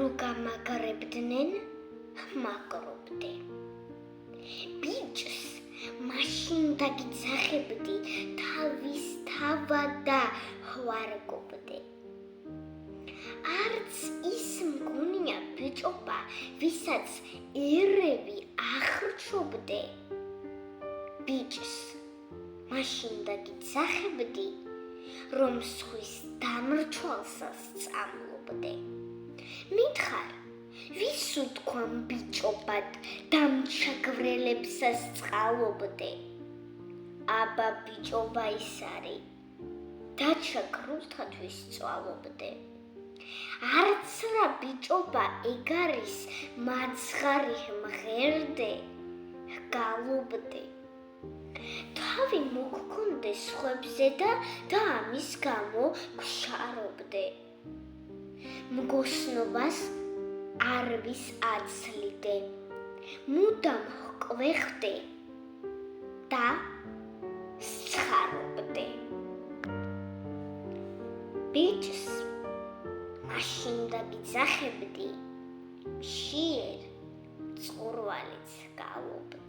რო გამაგრებდნენ, მაგრობდე. ბიჭს მაშინ დაგიძახებდი, თავის თავადა ვარგობდე. არც ის მგონია ბიჭობა, ვისაც ერევი ახრჩობდე. ბიჭს მაშინ დაგიძახებდი, რომ სხვის დამრჩვალსას სწავლობდე. მითხარ, ვის უთქვამ ბიჭობად დამჩაგვრელებსას წყალობდე. აბა ბიჭობა ის არის, დაჩაგრულთათვის სწავლობდე. არც რა ბიჭობა ეგ არის, მაცხარი მღერდე, გალობდე. თავი მოგქონდე სხვებზე და ამის გამო გშარობდე. მგოსნობას არ ვის აცლიდე, მუდამ ჰკვეხდე და სცხარობდე. ბიჭს მაშინ დაგიძახებდი, მშიერ წყურვალიც გალობდე.